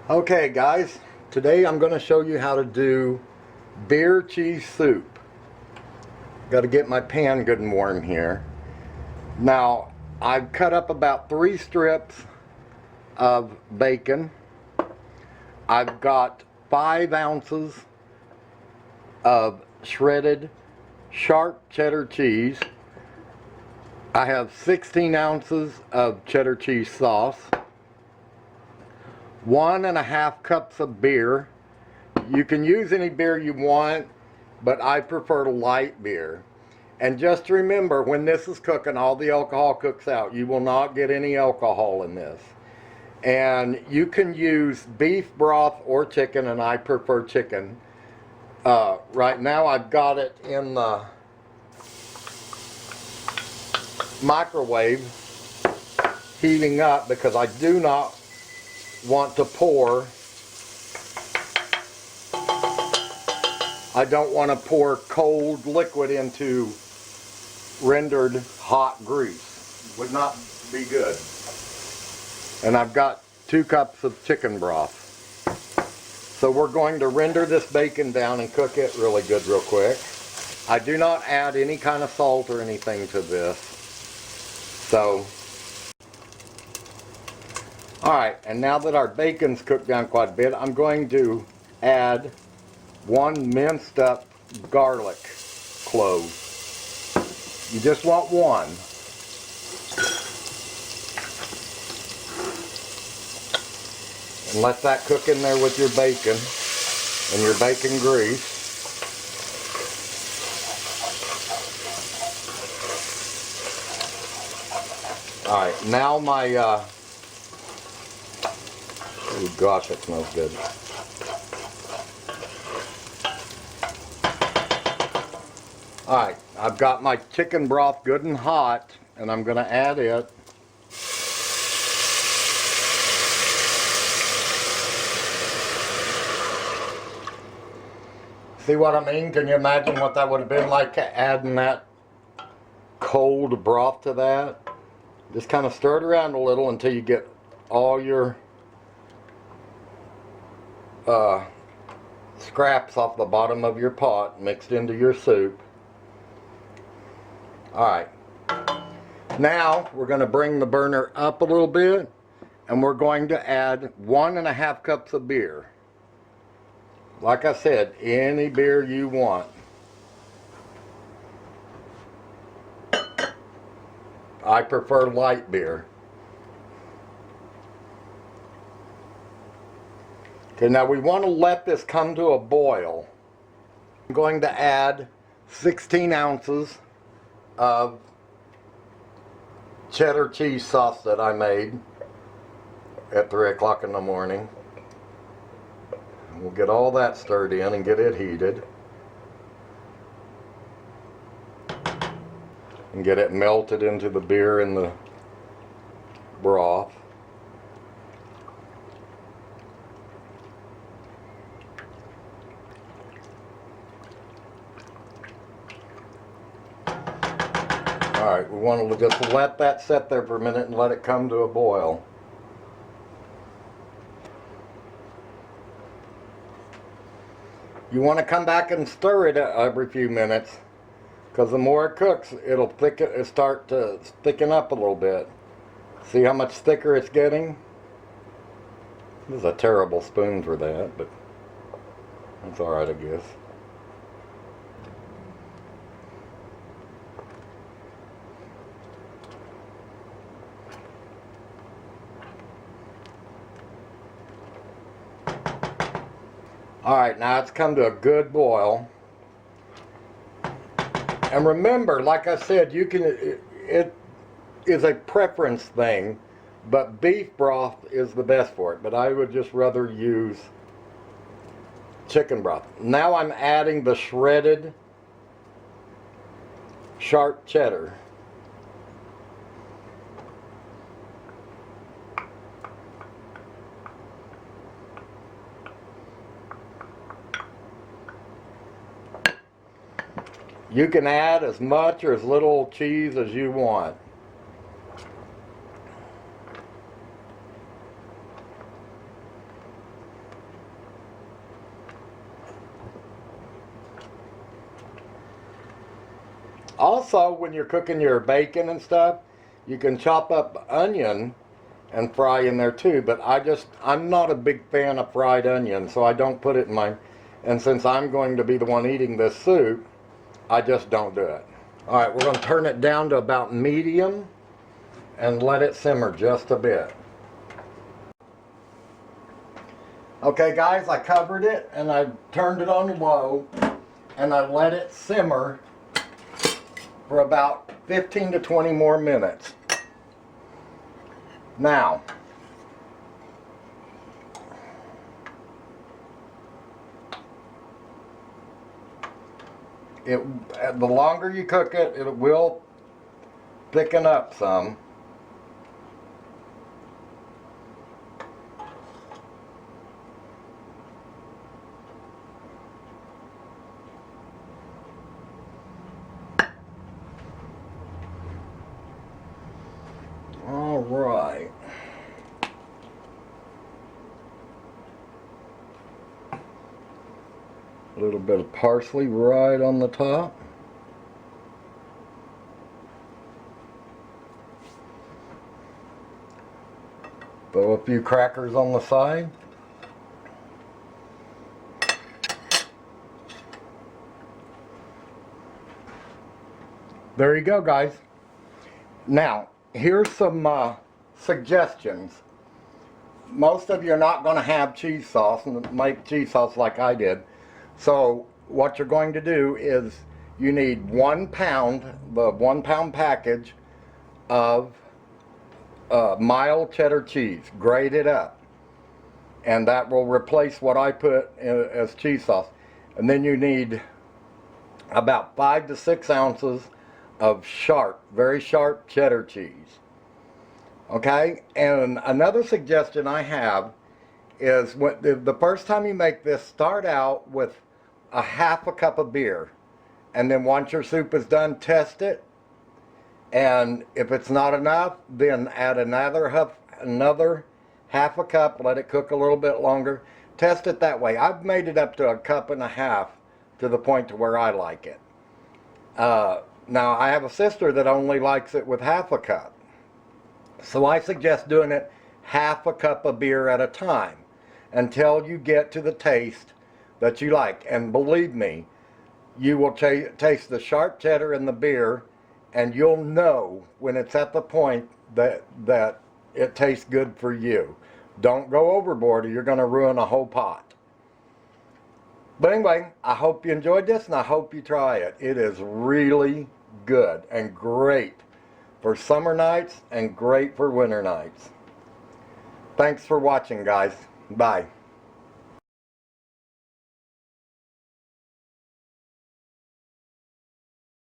Okay guys, today I'm going to show you how to do beer cheese soup. Got to get my pan good and warm here. Now I've cut up about 3 strips of bacon. I've got 5 ounces of shredded sharp cheddar cheese. I have 16 ounces of cheddar cheese sauce. 1.5 cups of beer. You can use any beer you want, but I prefer light beer. And just remember, when this is cooking, all the alcohol cooks out. You will not get any alcohol in this. And you can use beef broth or chicken, and I prefer chicken. Right now I've got it in the microwave heating up because I do not want to pour. I don't want to pour cold liquid into rendered hot grease. Would not be good. And I've got 2 cups of chicken broth. So we're going to render this bacon down and cook it really good real quick. I do not add any kind of salt or anything to this. So alright, and now that our bacon's cooked down quite a bit, I'm going to add 1 minced up garlic clove. You just want 1. And let that cook in there with your bacon and your bacon grease. Alright, now my oh gosh, it smells good. Alright, I've got my chicken broth good and hot, and I'm going to add it. See what I mean? Can you imagine what that would have been like adding that cold broth to that? Just kind of stir it around a little until you get all your scraps off the bottom of your pot mixed into your soup. Alright, now we're going to bring the burner up a little bit, and we're going to add 1.5 cups of beer. Like I said, any beer you want. I prefer light beer. Okay, now we want to let this come to a boil. I'm going to add 16 ounces of cheddar cheese sauce that I made at 3 o'clock in the morning. We'll get all that stirred in and get it heated. And get it melted into the beer and the broth. Alright, we want to just let that sit there for a minute and let it come to a boil. You want to come back and stir it every few minutes, because the more it cooks, it'll start to thicken up a little bit. See how much thicker it's getting? This is a terrible spoon for that, but that's alright, I guess. Alright, now it's come to a good boil. And remember, like I said, you can, it is a preference thing, but beef broth is the best for it. But I would just rather use chicken broth. Now I'm adding the shredded sharp cheddar. You can add as much or as little cheese as you want. Also, when you're cooking your bacon and stuff, you can chop up onion and fry in there too, but I'm not a big fan of fried onion, so I don't put it in my, and since I'm going to be the one eating this soup, I just don't do it. Alright, we're going to turn it down to about medium and let it simmer just a bit. Okay guys, I covered it and I turned it on low and I let it simmer for about 15 to 20 more minutes. Now, the longer you cook it, it will thicken up some. All right. A little bit of parsley right on the top. Throw a few crackers on the side. There you go, guys. Now, here's some suggestions. Most of you are not going to have cheese sauce and make cheese sauce like I did. So what you're going to do is you need 1 pound, the 1 pound package of mild cheddar cheese, grate it up, and that will replace what I put as cheese sauce. And then you need about 5 to 6 ounces of sharp, very sharp cheddar cheese. Okay, and another suggestion I have is the first time you make this, start out with a half a cup of beer, and then once your soup is done, test it, and if it's not enough, then add another half a cup, let it cook a little bit longer. Test it that way. I've made it up to a cup and a half to the point to where I like it. Now I have a sister that only likes it with half a cup, so I suggest doing it half a cup of beer at a time until you get to the taste that you like. And believe me, you will taste the sharp cheddar in the beer, and you'll know when it's at the point that it tastes good for you. Don't go overboard or you're going to ruin a whole pot. But anyway, I hope you enjoyed this and I hope you try it. It is really good and great for summer nights and great for winter nights. Thanks for watching, guys. Bye.